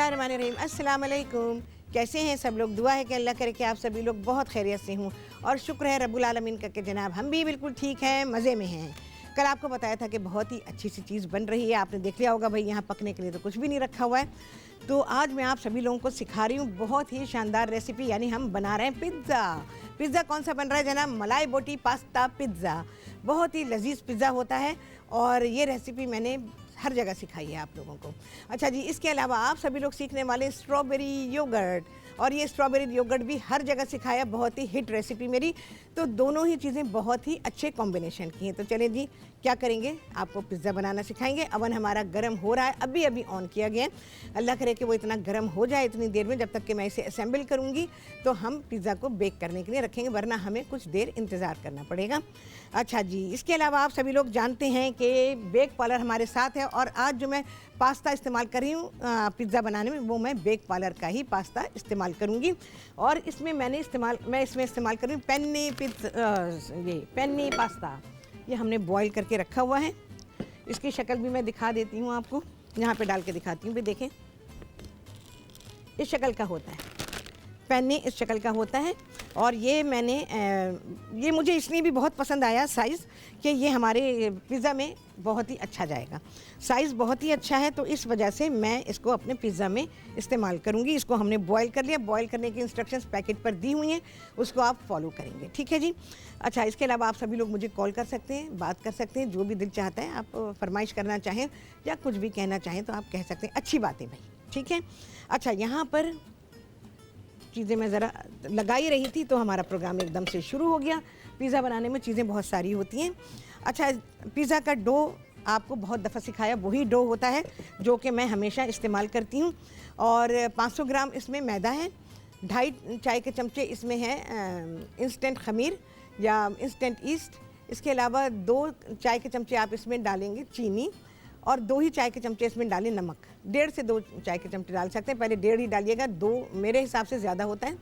बिस्मिल्लाहिर्रहमानिर्रहीम। अस्सलाम वालेकुम। कैसे हैं सब लोग? दुआ है कि अल्लाह करे कि आप सभी लोग बहुत खैरियत से हों और शुक्र है रब्बुल आलमीन का कि जनाब हम भी बिल्कुल ठीक हैं, मज़े में हैं। कल आपको बताया था कि बहुत ही अच्छी सी चीज़ बन रही है, आपने देख लिया होगा। भाई यहाँ पकने के लिए तो कुछ भी नहीं रखा हुआ है। तो आज मैं आप सभी लोगों को सिखा रही हूँ बहुत ही शानदार रेसिपी, यानी हम बना रहे हैं पिज़्ज़ा। पिज़्ज़ा कौन सा बन रहा है जनाब? मलाई बोटी पास्ता पिज़्ज़ा। बहुत ही लजीज पिज़्ज़ा होता है और ये रेसिपी मैंने हर जगह सिखाई है आप लोगों को। अच्छा जी, इसके अलावा आप सभी लोग सीखने वाले स्ट्रॉबेरी योगर्ट, और ये स्ट्रॉबेरी योगर्ट भी हर जगह सिखाया, बहुत ही हिट रेसिपी मेरी। तो दोनों ही चीज़ें बहुत ही अच्छे कॉम्बिनेशन की हैं। तो चलें जी, क्या करेंगे, आपको पिज़्ज़ा बनाना सिखाएंगे। अवन हमारा गर्म हो रहा है, अभी अभी ऑन किया गया है। अल्लाह करे कि वो इतना गर्म हो जाए इतनी देर में, जब तक कि मैं इसे असेंबल करूँगी तो हम पिज़्ज़ा को बेक करने के लिए रखेंगे, वरना हमें कुछ देर इंतज़ार करना पड़ेगा। अच्छा जी, इसके अलावा आप सभी लोग जानते हैं कि बेक पार्लर हमारे साथ है, और आज जो मैं पास्ता इस्तेमाल कर रही हूँ पिज़्ज़ा बनाने में, वो मैं बेक पार्लर का ही पास्ता इस्तेमाल करूँगी। और इसमें मैं इसमें इस्तेमाल कर रही हूँ पेन्नी पास्ता। ये हमने बॉईल करके रखा हुआ है। इसकी शक्ल भी मैं दिखा देती हूँ आपको, यहाँ पे डाल के दिखाती हूँ। भी देखें, इस शक्ल का होता है पेन्नी, इस शक्ल का होता है। और ये मैंने ये मुझे इसलिए भी बहुत पसंद आया साइज़, कि ये हमारे पिज़्ज़ा में बहुत ही अच्छा जाएगा। साइज़ बहुत ही अच्छा है, तो इस वजह से मैं इसको अपने पिज़्ज़ा में इस्तेमाल करूँगी। इसको हमने बॉईल कर लिया, बॉईल करने की इंस्ट्रक्शंस पैकेट पर दी हुई हैं, उसको आप फॉलो करेंगे, ठीक है जी। अच्छा, इसके अलावा आप सभी लोग मुझे कॉल कर सकते हैं, बात कर सकते हैं, जो भी दिल चाहता है। आप फरमाइश करना चाहें या कुछ भी कहना चाहें तो आप कह सकते हैं। अच्छी बात है भाई, ठीक है। अच्छा, यहाँ पर चीज़ें मैं ज़रा लगा ही रही थी तो हमारा प्रोग्राम एकदम से शुरू हो गया। पिज़्ज़ा बनाने में चीज़ें बहुत सारी होती हैं। अच्छा, पिज़्ज़ा का डो आपको बहुत दफ़ा सिखाया, वही डो होता है जो कि मैं हमेशा इस्तेमाल करती हूँ। और 500 ग्राम इसमें मैदा है, 2.5 चाय के चमचे इसमें है इंस्टेंट खमीर या इंस्टेंट ईस्ट। इसके अलावा 2 चाय के चमचे आप इसमें डालेंगे चीनी, और 2 ही चाय के चमचे इसमें डालें नमक। 1.5 से 2 चाय के चमचे डाल सकते हैं, पहले 1.5 ही डालिएगा, 2 मेरे हिसाब से ज़्यादा होता है।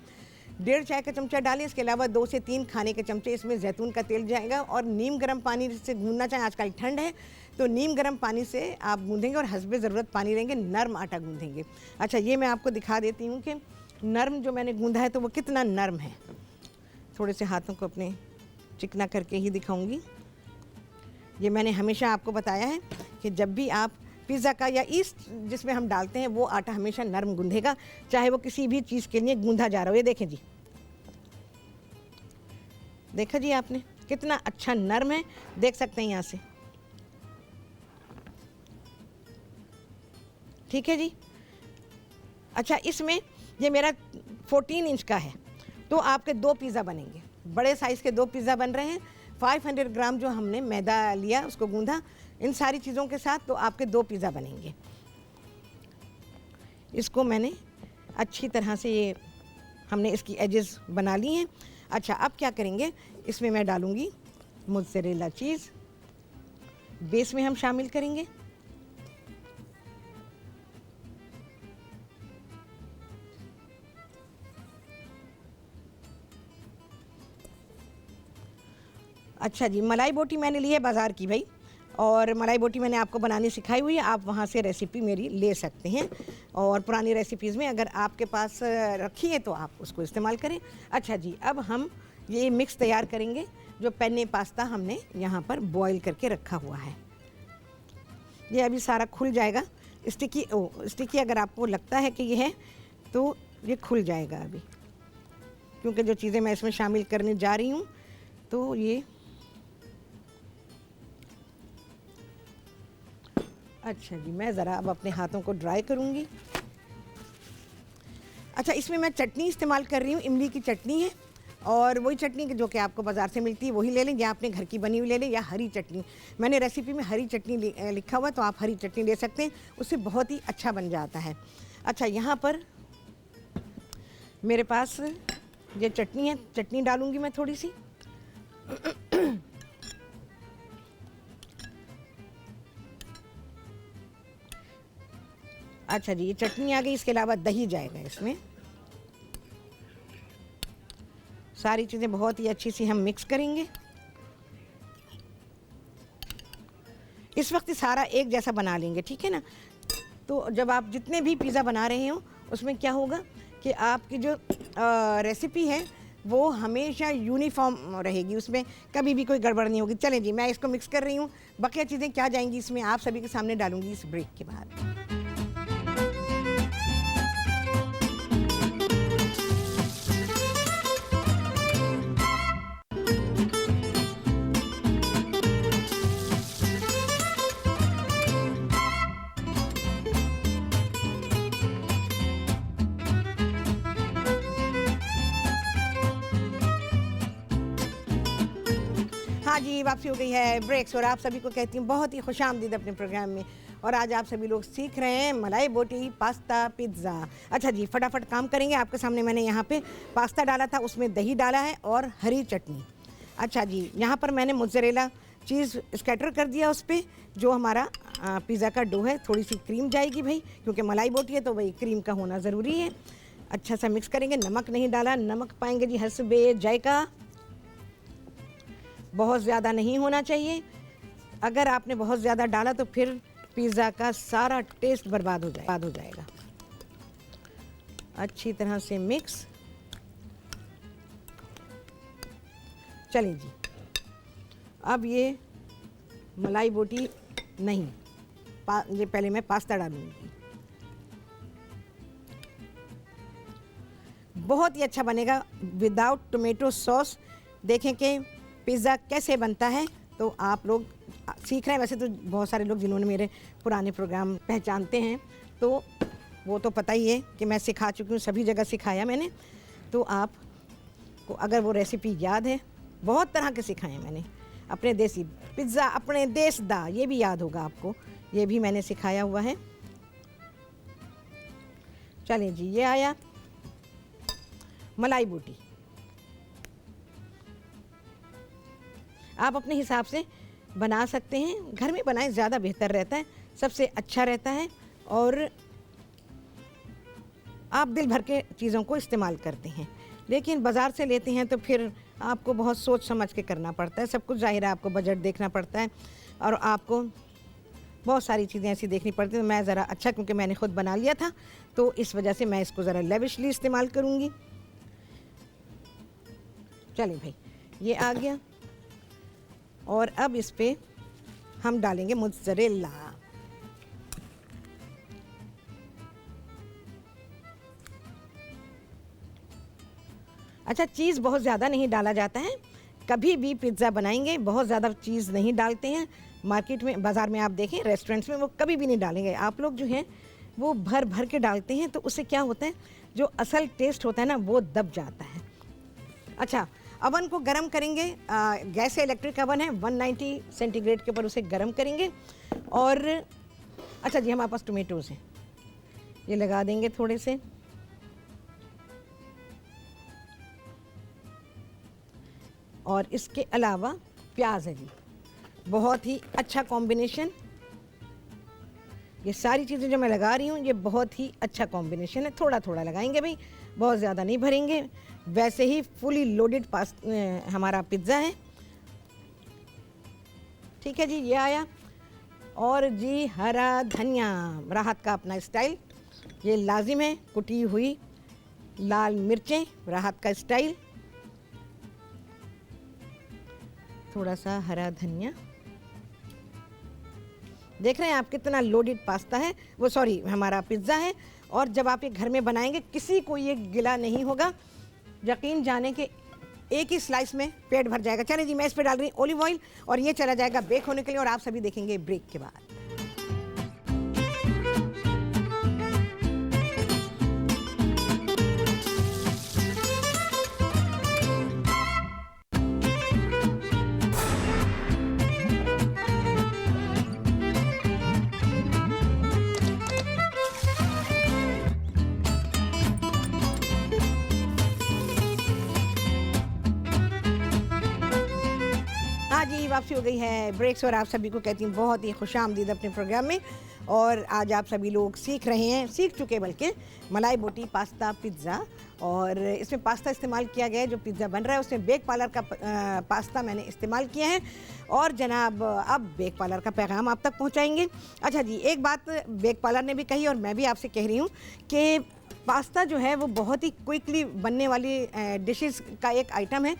1.5 चाय का चमचा डालें। इसके अलावा 2 से 3 खाने के चमचे इसमें जैतून का तेल जाएगा, और नीम गर्म पानी से गूंदना चाहें, आजकल ठंड है तो नीम गर्म पानी से आप गूंदेंगे और हस्बे ज़रूरत पानी लेंगे, नरम आटा गूंदेंगे। अच्छा, ये मैं आपको दिखा देती हूँ कि नरम जो मैंने गूंदा है तो वो कितना नरम है। थोड़े से हाथों को अपने चिकना करके ही दिखाऊँगी। ये मैंने हमेशा आपको बताया है कि जब भी आप पिज़्ज़ा का या ईस्ट जिसमें हम डालते हैं वो आटा हमेशा नरम गूंधेगा, चाहे वो किसी भी चीज़ के लिए गूंधा जा रहा हो। ये देखें जी, देखा जी आपने कितना अच्छा नरम है, देख सकते हैं यहाँ से, ठीक है जी। अच्छा, इसमें ये मेरा 14 इंच का है, तो आपके 2 पिज़्ज़ा बनेंगे, बड़े साइज़ के 2 पिज़्ज़ा बन रहे हैं। 500 ग्राम जो हमने मैदा लिया, उसको गूंधा इन सारी चीज़ों के साथ, तो आपके 2 पिज़्ज़ा बनेंगे। इसको मैंने अच्छी तरह से, ये हमने इसकी एजेस बना ली हैं। अच्छा, अब क्या करेंगे, इसमें मैं डालूँगी मोज़रेला चीज़, बेस में हम शामिल करेंगे। अच्छा जी, मलाई बोटी मैंने ली है बाज़ार की भाई, और मलाई बोटी मैंने आपको बनानी सिखाई हुई है, आप वहाँ से रेसिपी मेरी ले सकते हैं। और पुरानी रेसिपीज़ में अगर आपके पास रखी है तो आप उसको इस्तेमाल करें। अच्छा जी, अब हम ये मिक्स तैयार करेंगे जो पेन्ने पास्ता हमने यहाँ पर बॉईल करके रखा हुआ है। ये अभी सारा खुल जाएगा। स्टिकी अगर आपको लगता है कि ये है तो ये खुल जाएगा अभी, क्योंकि जो चीज़ें मैं इसमें शामिल करने जा रही हूँ तो ये। अच्छा जी, मैं ज़रा अब अपने हाथों को ड्राई करूँगी। अच्छा, इसमें मैं चटनी इस्तेमाल कर रही हूँ, इमली की चटनी है, और वही चटनी जो कि आपको बाज़ार से मिलती है वही ले लें, या अपने घर की बनी हुई ले लें, या हरी चटनी। मैंने रेसिपी में हरी चटनी लिखा हुआ है, तो आप हरी चटनी ले सकते हैं, उससे बहुत ही अच्छा बन जाता है। अच्छा, यहाँ पर मेरे पास ये चटनी है, चटनी डालूँगी मैं थोड़ी सी। अच्छा जी, ये चटनी आ गई। इसके अलावा दही जाएगा इसमें। सारी चीज़ें बहुत ही अच्छी सी हम मिक्स करेंगे। इस वक्त सारा एक जैसा बना लेंगे, ठीक है ना। तो जब आप जितने भी पिज़्ज़ा बना रहे हो उसमें क्या होगा कि आपकी जो रेसिपी है वो हमेशा यूनिफॉर्म रहेगी, उसमें कभी भी कोई गड़बड़ नहीं होगी। चलें जी, मैं इसको मिक्स कर रही हूँ। बकिया चीज़ें क्या जाएंगी इसमें आप सभी के सामने डालूंगी इस ब्रेक के बाद। हाँ जी, वापसी हो गई है ब्रेक्स और आप सभी को कहती हूँ बहुत ही खुशामदीद अपने प्रोग्राम में। और आज आप सभी लोग सीख रहे हैं मलाई बोटी, पास्ता, पिज़्ज़ा। अच्छा जी, फटाफट काम करेंगे। आपके सामने मैंने यहाँ पे पास्ता डाला था, उसमें दही डाला है और हरी चटनी। अच्छा जी, यहाँ पर मैंने मोज़रेला चीज़ स्कैटर कर दिया उस पर, जो हमारा पिज़्ज़ा का डो है। थोड़ी सी क्रीम जाएगी भाई, क्योंकि मलाई बोटी है तो भाई क्रीम का होना ज़रूरी है। अच्छा सा मिक्स करेंगे। नमक नहीं डाला, नमक पाएंगे जी हस्बे जायका, बहुत ज़्यादा नहीं होना चाहिए। अगर आपने बहुत ज़्यादा डाला तो फिर पिज़्ज़ा का सारा टेस्ट बर्बाद हो जाएगा। अच्छी तरह से मिक्स। चलिए जी, अब ये मलाई बोटी नहीं, ये पहले मैं पास्ता डालूंगी। बहुत ही अच्छा बनेगा विदाउट टोमेटो सॉस। देखें कि पिज़्ज़ा कैसे बनता है, तो आप लोग सीख रहे हैं। वैसे तो बहुत सारे लोग जिन्होंने मेरे पुराने प्रोग्राम पहचानते हैं तो वो तो पता ही है कि मैं सिखा चुकी हूँ, सभी जगह सिखाया मैंने। तो आप को अगर वो रेसिपी याद है, बहुत तरह के सिखाए मैंने। अपने देसी पिज़्ज़ा, अपने देश दा, ये भी याद होगा आपको, ये भी मैंने सिखाया हुआ है। चलें जी, ये आया मलाई बोटी। आप अपने हिसाब से बना सकते हैं, घर में बनाएं, ज़्यादा बेहतर रहता है, सबसे अच्छा रहता है। और आप दिल भर के चीज़ों को इस्तेमाल करते हैं, लेकिन बाज़ार से लेते हैं तो फिर आपको बहुत सोच समझ के करना पड़ता है। सब कुछ ज़ाहिर है, आपको बजट देखना पड़ता है और आपको बहुत सारी चीज़ें ऐसी देखनी पड़ती हैं। मैं ज़रा अच्छा, क्योंकि मैंने ख़ुद बना लिया था तो इस वजह से मैं इसको ज़रा लेविशली इस्तेमाल करूँगी। चलिए भाई, ये आ गया और अब इस पे हम डालेंगे मोज़रेला। अच्छा, चीज़ बहुत ज़्यादा नहीं डाला जाता है। कभी भी पिज़्ज़ा बनाएंगे बहुत ज़्यादा चीज़ नहीं डालते हैं। मार्केट में, बाज़ार में आप देखें, रेस्टोरेंट्स में वो कभी भी नहीं डालेंगे। आप लोग जो हैं वो भर भर के डालते हैं, तो उससे क्या होता है, जो असल टेस्ट होता है ना वो दब जाता है। अच्छा, अवन को गरम करेंगे। गैस से इलेक्ट्रिक अवन है, 190 सेंटीग्रेड के ऊपर उसे गरम करेंगे। और अच्छा जी, हमारे पास टोमेटोज़ हैं, ये लगा देंगे थोड़े से। और इसके अलावा प्याज है जी, बहुत ही अच्छा कॉम्बिनेशन। ये सारी चीज़ें जो मैं लगा रही हूँ ये बहुत ही अच्छा कॉम्बिनेशन है। थोड़ा थोड़ा लगाएंगे भाई, बहुत ज़्यादा नहीं भरेंगे। वैसे ही फुली लोडेड हमारा पिज़्ज़ा है। ठीक है जी, ये आया। और जी हरा धनिया, राहत का अपना स्टाइल, ये लाजिम है। कुटी हुई लाल मिर्चें, राहत का स्टाइल। थोड़ा सा हरा धनिया। देख रहे हैं आप कितना लोडेड पास्ता है, वो सॉरी हमारा पिज़्ज़ा है। और जब आप ये घर में बनाएंगे किसी को ये गिला नहीं होगा, यकीन जाने के एक ही स्लाइस में पेट भर जाएगा। चलिए जी, मैं इस पर डाल रही हूँ ऑलिव ऑयल और ये चला जाएगा बेक होने के लिए, और आप सभी देखेंगे ब्रेक के बाद। हाँ जी, वापसी हो गई है ब्रेक्स और आप सभी को कहती हूँ बहुत ही खुशामदीद अपने प्रोग्राम में। और आज आप सभी लोग सीख रहे हैं, सीख चुके बल्कि, मलाई बोटी पास्ता पिज़्ज़ा। और इसमें पास्ता इस्तेमाल किया गया है, जो पिज़्ज़ा बन रहा है उसमें बेक पार्लर का पास्ता मैंने इस्तेमाल किया है। और जनाब अब बेक पार्लर का पैगाम आप तक पहुंचाएंगे। अच्छा जी, एक बात बेक पार्लर ने भी कही और मैं भी आपसे कह रही हूँ कि पास्ता जो है वो बहुत ही क्विकली बनने वाली डिशेस का एक आइटम है,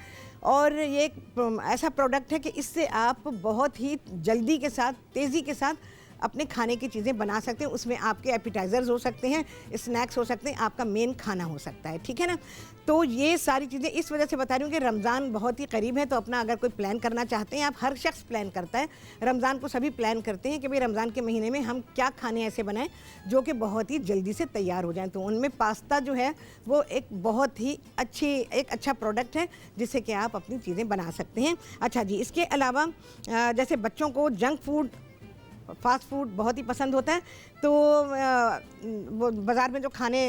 और ये एक ऐसा प्रोडक्ट है कि इससे आप बहुत ही जल्दी के साथ, तेज़ी के साथ अपने खाने की चीज़ें बना सकते हैं। उसमें आपके एपिटाइज़र्स हो सकते हैं, स्नैक्स हो सकते हैं, आपका मेन खाना हो सकता है, ठीक है ना। तो ये सारी चीज़ें इस वजह से बता रही हूँ कि रमज़ान बहुत ही करीब है, तो अपना अगर कोई प्लान करना चाहते हैं आप, हर शख्स प्लान करता है, रमज़ान को सभी प्लान करते हैं कि भाई रमज़ान के महीने में हम क्या खाने ऐसे बनाएं जो कि बहुत ही जल्दी से तैयार हो जाएँ। तो उनमें पास्ता जो है वो एक बहुत ही एक अच्छा प्रोडक्ट है जिससे कि आप अपनी चीज़ें बना सकते हैं। अच्छा जी, इसके अलावा जैसे बच्चों को जंक फूड, फास्ट फूड बहुत ही पसंद होता है, तो वो बाज़ार में जो खाने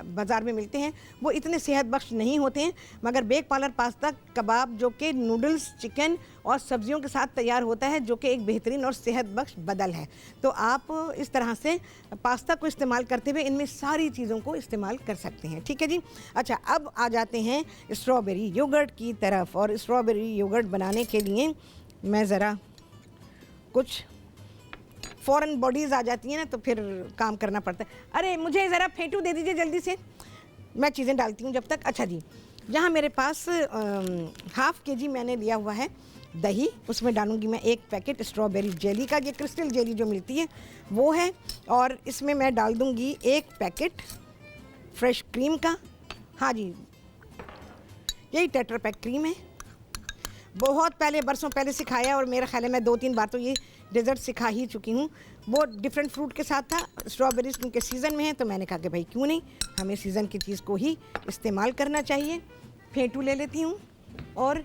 बाज़ार में मिलते हैं वो इतने सेहत बख्श नहीं होते हैं, मगर बेक पार्लर पास्ता कबाब जो कि नूडल्स, चिकन और सब्जियों के साथ तैयार होता है, जो कि एक बेहतरीन और सेहत बख्श बदल है। तो आप इस तरह से पास्ता को इस्तेमाल करते हुए इनमें सारी चीज़ों को इस्तेमाल कर सकते हैं, ठीक है जी। अच्छा, अब आ जाते हैं स्ट्रॉबेरी योगर्ट की तरफ। और स्ट्रॉबेरी योगर्ट बनाने के लिए मैं ज़रा कुछ फ़ौरन बॉडीज़ आ जाती हैं ना, तो फिर काम करना पड़ता है। अरे मुझे ज़रा फेंटू दे दीजिए जल्दी से, मैं चीज़ें डालती हूँ जब तक। अच्छा जी, यहाँ मेरे पास 1/2 kg मैंने लिया हुआ है दही, उसमें डालूँगी मैं 1 पैकेट स्ट्रॉबेरी जेली का, ये क्रिस्टल जेली जो मिलती है वो है। और इसमें मैं डाल दूँगी 1 पैकेट फ्रेश क्रीम का। हाँ जी, यही टेट्रा पैक क्रीम है, बहुत पहले, बरसों पहले सिखाया, और मेरा ख्याल है मैं 2-3 बार तो ये डेज़र्ट सिखा ही चुकी हूँ। वो डिफरेंट फ्रूट के साथ था, स्ट्रॉबेरीज क्योंकि सीज़न में है, तो मैंने कहा कि भाई क्यों नहीं, हमें सीज़न की चीज़ को ही इस्तेमाल करना चाहिए। फेंटू ले लेती हूँ, और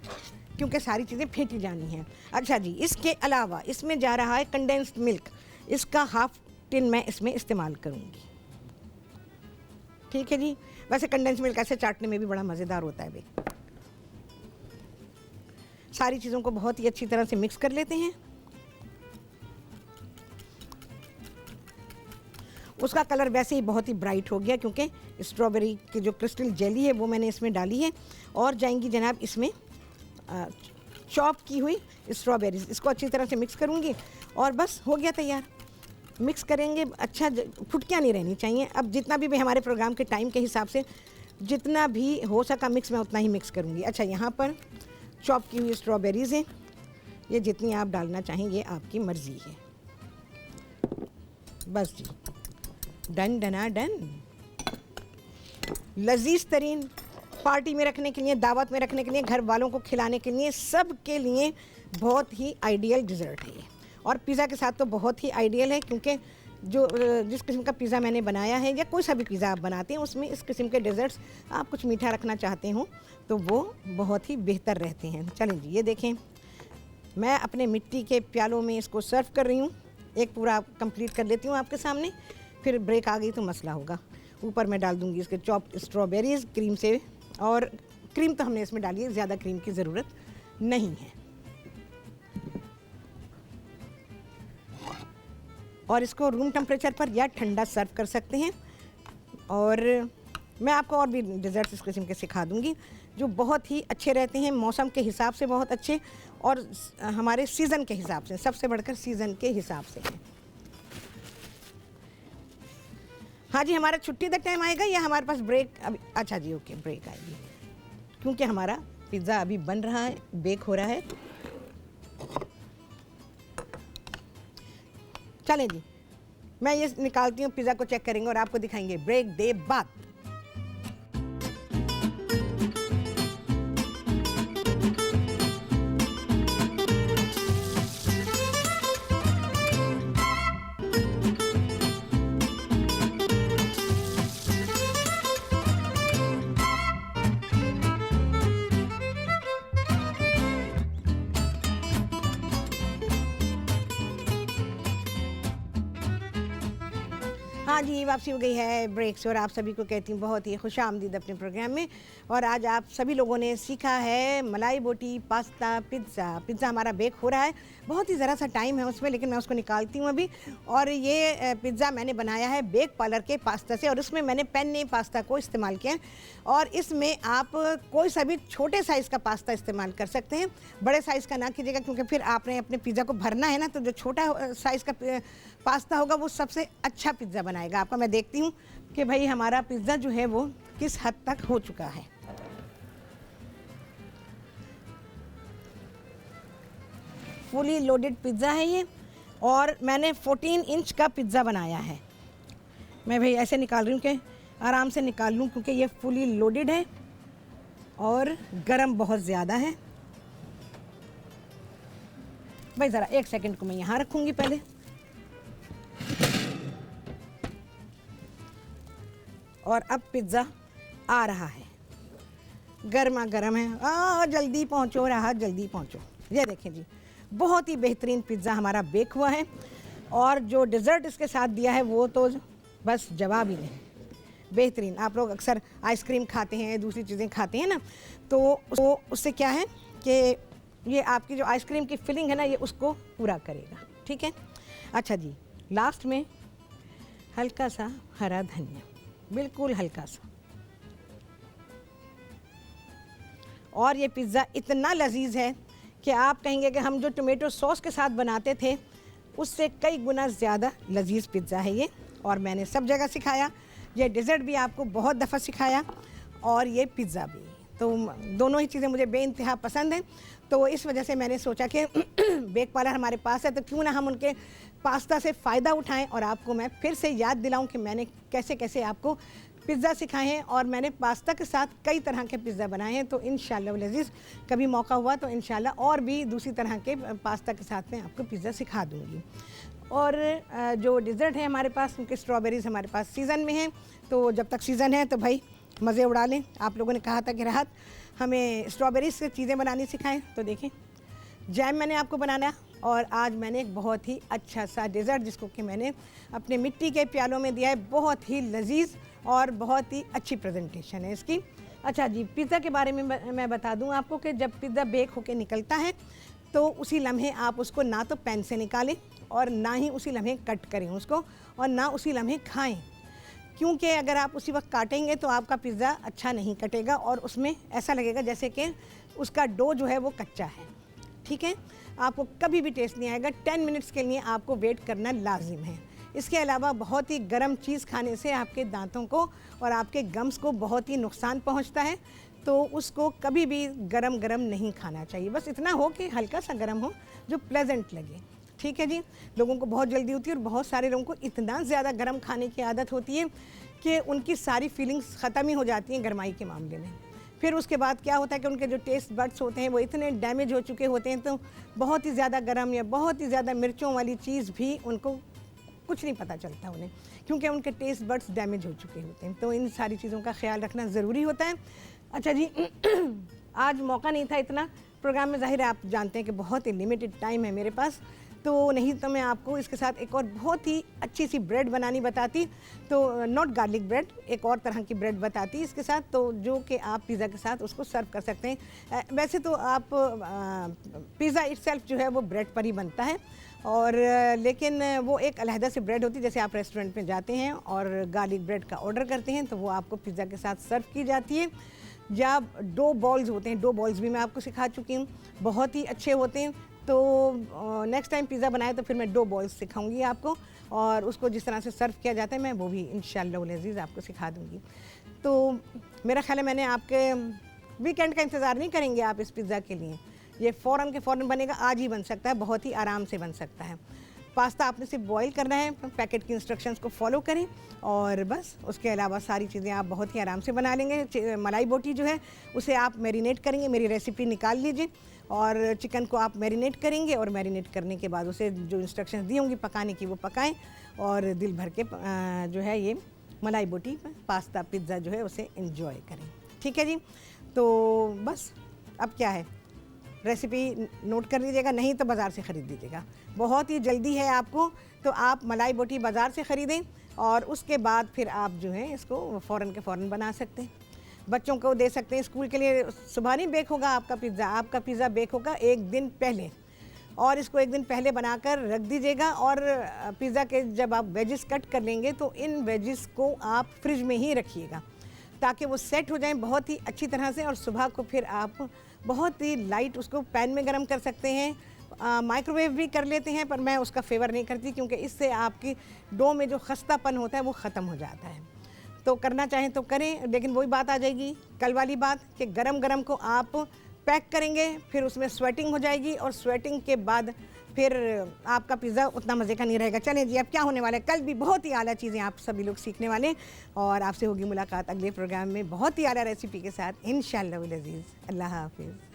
क्योंकि सारी चीज़ें फेंटी जानी हैं। अच्छा जी, इसके अलावा इसमें जा रहा है कंडेंस्ड मिल्क, इसका 1/2 टिन मैं इसमें इस्तेमाल करूँगी, ठीक है जी। वैसे कंडेंस्ड मिल्क ऐसे चाटने में भी बड़ा मज़ेदार होता है भाई। सारी चीज़ों को बहुत ही अच्छी तरह से मिक्स कर लेते हैं। उसका कलर वैसे ही बहुत ही ब्राइट हो गया, क्योंकि स्ट्रॉबेरी की जो क्रिस्टल जेली है वो मैंने इसमें डाली है। और जाएंगी जनाब इसमें चॉप की हुई स्ट्रॉबेरीज, इसको अच्छी तरह से मिक्स करूँगी, और बस हो गया तैयार। मिक्स करेंगे, अच्छा फुटकियाँ नहीं रहनी चाहिए। अब जितना भी हमारे प्रोग्राम के टाइम के हिसाब से जितना भी हो सका मिक्स, मैं उतना ही मिक्स करूँगी। अच्छा, यहाँ पर चॉप की हुई स्ट्रॉबेरीज़ हैं, ये जितनी आप डालना चाहें ये आपकी मर्ज़ी है। बस जी, डन डना डन। लजीज तरीन पार्टी में रखने के लिए, दावत में रखने के लिए, घर वालों को खिलाने के लिए, सब के लिए बहुत ही आइडियल डिज़र्ट है ये। और पिज़्ज़ा के साथ तो बहुत ही आइडियल है, क्योंकि जिस किस्म का पिज़्ज़ा मैंने बनाया है, या कोई सा भी पिज़्ज़ा आप बनाते हैं, उसमें इस किस्म के डेज़र्ट्स आप कुछ मीठा रखना चाहते हो तो वो बहुत ही बेहतर रहते हैं। चलें जी, ये देखें, मैं अपने मिट्टी के प्यालों में इसको सर्व कर रही हूँ। एक पूरा कंप्लीट कर लेती हूँ आपके सामने, फिर ब्रेक आ गई तो मसला होगा। ऊपर मैं डाल दूँगी इसके चॉप्ड स्ट्रॉबेरीज़ क्रीम से, और क्रीम तो हमने इसमें डाली है, ज़्यादा क्रीम की ज़रूरत नहीं है। और इसको रूम टेम्परेचर पर या ठंडा सर्व कर सकते हैं। और मैं आपको और भी डेज़र्ट्स इस किस्म के सिखा दूँगी जो बहुत ही अच्छे रहते हैं, मौसम के हिसाब से बहुत अच्छे, और हमारे सीज़न के हिसाब से, सबसे बढ़कर सीज़न के हिसाब से हैं। हाँ जी, हमारा छुट्टी तक टाइम आएगा या हमारे पास ब्रेक अभी? अच्छा जी, ओके, ब्रेक आएगी, क्योंकि हमारा पिज़्ज़ा अभी बन रहा है, बेक हो रहा है। चलें जी, मैं ये निकालती हूँ, पिज़्ज़ा को चेक करेंगे और आपको दिखाएंगे ब्रेक दे बाद। हाँ जी, वापसी हो गई है ब्रेक से और आप सभी को कहती हूँ बहुत ही खुशामदीद अपने प्रोग्राम में। और आज आप सभी लोगों ने सीखा है मलाई बोटी, पास्ता, पिज़्ज़ा। पिज़्ज़ा हमारा बेक हो रहा है, बहुत ही ज़रा सा टाइम है उसमें, लेकिन मैं उसको निकालती हूँ अभी। और ये पिज़्ज़ा मैंने बनाया है बेक पार्लर के पास्ता से, और उसमें मैंने पेन्ने पास्ता को इस्तेमाल किया है। और इसमें आप कोई सा भी छोटे साइज़ का पास्ता इस्तेमाल कर सकते हैं, बड़े साइज़ का ना कीजिएगा, क्योंकि फिर आपने अपने पिज़्ज़ा को भरना है ना, तो जो छोटा साइज़ का पास्ता होगा वो सबसे अच्छा पिज़्ज़ा बनाएगा आपका। मैं देखती हूँ कि भाई हमारा पिज़्ज़ा जो है वो किस हद तक हो चुका है। फुली लोडेड पिज़्ज़ा है ये, और मैंने 14 इंच का पिज़्ज़ा बनाया है। मैं भाई ऐसे निकाल रही हूँ कि आराम से निकाल लूँ, क्योंकि ये फुली लोडेड है और गरम बहुत ज़्यादा है। भाई ज़रा 1 सेकंड को मैं यहाँ रखूँगी पहले। और अब पिज़्ज़ा आ रहा है, गर्मा गर्म है। जल्दी पहुँचो राहत, जल्दी पहुँचो। ये देखें जी, बहुत ही बेहतरीन पिज़्ज़ा हमारा बेक हुआ है। और जो डिज़र्ट इसके साथ दिया है वो तो बस जवाब ही नहीं, बेहतरीन। आप लोग अक्सर आइसक्रीम खाते हैं, दूसरी चीज़ें खाते हैं ना, तो उससे क्या है कि ये आपकी जो आइसक्रीम की फिलिंग है ना, ये उसको पूरा करेगा। ठीक है, अच्छा जी, लास्ट में हल्का सा हरा धनिया, बिल्कुल हल्का सा। और ये पिज़्ज़ा इतना लजीज है कि आप कहेंगे कि हम जो टोमेटो सॉस के साथ बनाते थे उससे कई गुना ज़्यादा लजीज पिज़्ज़ा है ये। और मैंने सब जगह सिखाया, ये डिज़र्ट भी आपको बहुत दफ़ा सिखाया, और ये पिज़्ज़ा भी। तो दोनों ही चीज़ें मुझे बेइंतहा पसंद हैं। तो इस वजह से मैंने सोचा कि बेक पार्लर हमारे पास है, तो क्यों ना हम उनके पास्ता से फ़ायदा उठाएं। और आपको मैं फिर से याद दिलाऊं कि मैंने कैसे कैसे आपको पिज़्ज़ा सिखाए हैं, और मैंने पास्ता के साथ कई तरह के पिज़्ज़ा बनाए हैं। तो इंशाल्लाह लजीज़ कभी मौका हुआ तो इंशाल्लाह और भी दूसरी तरह के पास्ता के साथ में आपको पिज़्ज़ा सिखा दूँगी। और जो डिज़र्ट है हमारे पास, क्योंकि स्ट्रॉबेरीज़ हमारे पास सीज़न में है, तो जब तक सीज़न है तो भाई मज़े उड़ा लें। आप लोगों ने कहा था कि राहत हमें स्ट्रॉबेरीज़ से चीज़ें बनानी सिखाएं, तो देखें जैम मैंने आपको बनाना। और आज मैंने एक बहुत ही अच्छा सा डिज़र्ट, जिसको कि मैंने अपने मिट्टी के प्यालों में दिया है, बहुत ही लजीज और बहुत ही अच्छी प्रेजेंटेशन है इसकी। अच्छा जी, पिज़्ज़ा के बारे में मैं बता दूं आपको कि जब पिज़्ज़ा बेक होके निकलता है तो उसी लम्हे आप उसको ना तो पैन से निकालें, और ना ही उसी लम्हे कट करें उसको, और ना उसी लम्हे खाएं, क्योंकि अगर आप उसी वक्त काटेंगे तो आपका पिज़्ज़ा अच्छा नहीं कटेगा, और उसमें ऐसा लगेगा जैसे कि उसका डो जो है वो कच्चा है। ठीक है, आपको कभी भी टेस्ट नहीं आएगा। 10 मिनट्स के लिए आपको वेट करना लाजिम है। इसके अलावा बहुत ही गर्म चीज़ खाने से आपके दांतों को और आपके गम्स को बहुत ही नुकसान पहुंचता है, तो उसको कभी भी गरम गरम नहीं खाना चाहिए। बस इतना हो कि हल्का सा गरम हो, जो प्लेजेंट लगे। ठीक है जी, लोगों को बहुत जल्दी होती है, और बहुत सारे लोगों को इतना ज़्यादा गरम खाने की आदत होती है कि उनकी सारी फीलिंग्स ख़त्म ही हो जाती हैं गरमाई के मामले में। फिर उसके बाद क्या होता है कि उनके जो टेस्ट बड्स होते हैं वो इतने डैमेज हो चुके होते हैं, तो बहुत ही ज़्यादा गरम या बहुत ही ज़्यादा मिर्चों वाली चीज़ भी उनको कुछ नहीं पता चलता उन्हें, क्योंकि उनके टेस्ट बड्स डैमेज हो चुके होते हैं। तो इन सारी चीज़ों का ख्याल रखना ज़रूरी होता है। अच्छा जी, आज मौका नहीं था इतना प्रोग्राम में, ज़ाहिर है आप जानते हैं कि बहुत ही लिमिटेड टाइम है मेरे पास, तो नहीं तो मैं आपको इसके साथ एक और बहुत ही अच्छी सी ब्रेड बनानी बताती। तो नॉट गार्लिक ब्रेड, एक और तरह की ब्रेड बताती इसके साथ, तो जो कि आप पिज़्ज़ा के साथ उसको सर्व कर सकते हैं। वैसे तो आप पिज़्ज़ा इटसेल्फ जो है वो ब्रेड पर ही बनता है, और लेकिन वो एक अलहदा से ब्रेड होती है। जैसे आप रेस्टोरेंट में जाते हैं और गार्लिक ब्रेड का ऑर्डर करते हैं, तो वो आपको पिज़्ज़ा के साथ सर्व की जाती है। या डो बॉल्स होते हैं, डो बॉल्स भी मैं आपको सिखा चुकी हूँ, बहुत ही अच्छे होते हैं। तो नेक्स्ट टाइम पिज़्ज़ा बनाए तो फिर मैं डो बॉल्स सिखाऊंगी आपको, और उसको जिस तरह से सर्व किया जाता है मैं वो भी इंशाअल्लाह अज़ीज़ आपको सिखा दूंगी। तो मेरा ख्याल है मैंने आपके वीकेंड का इंतज़ार नहीं करेंगे आप इस पिज़्ज़ा के लिए, ये फ़ौरन के फ़ौरन बनेगा, आज ही बन सकता है, बहुत ही आराम से बन सकता है। पास्ता आपने सिर्फ बॉईल करना है, पैकेट की इंस्ट्रक्शंस को फॉलो करें, और बस उसके अलावा सारी चीज़ें आप बहुत ही आराम से बना लेंगे। मलाई बोटी जो है उसे आप मैरिनेट करेंगे, मेरी रेसिपी निकाल लीजिए, और चिकन को आप मैरिनेट करेंगे, और मैरिनेट करने के बाद उसे जो इंस्ट्रक्शंस दी होंगी पकाने की वो पकाएं, और दिल भर के जो है ये मलाई बोटी पास्ता पिज़्ज़ा जो है उसे एंजॉय करें। ठीक है जी, तो बस अब क्या है, रेसिपी नोट कर लीजिएगा, नहीं तो बाज़ार से ख़रीद लीजिएगा, बहुत ही जल्दी है आपको। तो आप मलाई बोटी बाज़ार से ख़रीदें, और उसके बाद फिर आप जो है इसको फ़ौरन के फ़ौरन बना सकते हैं, बच्चों को दे सकते हैं स्कूल के लिए। सुबह नहीं बेक होगा आपका पिज़्ज़ा बेक होगा एक दिन पहले, और इसको एक दिन पहले बनाकर रख दीजिएगा। और पिज़्ज़ा के जब आप वेजिस कट कर लेंगे तो इन वेजिस को आप फ्रिज में ही रखिएगा ताकि वो सेट हो जाएं बहुत ही अच्छी तरह से, और सुबह को फिर आप बहुत ही लाइट उसको पैन में गरम कर सकते हैं। माइक्रोवेव भी कर लेते हैं, पर मैं उसका फेवर नहीं करती क्योंकि इससे आपकी डो में जो खस्तापन होता है वो ख़त्म हो जाता है। तो करना चाहें तो करें, लेकिन वही बात आ जाएगी कल वाली बात कि गरम गरम को आप पैक करेंगे, फिर उसमें स्वेटिंग हो जाएगी, और स्वेटिंग के बाद फिर आपका पिज़्ज़ा उतना मज़े का नहीं रहेगा। चलें जी, अब क्या होने वाला है, कल भी बहुत ही आला चीज़ें आप सभी लोग सीखने वाले हैं, और आपसे होगी मुलाकात अगले प्रोग्राम में बहुत ही आला रेसिपी के साथ इंशाअल्लाह अज़ीज़। अल्लाह हाफ़िज़।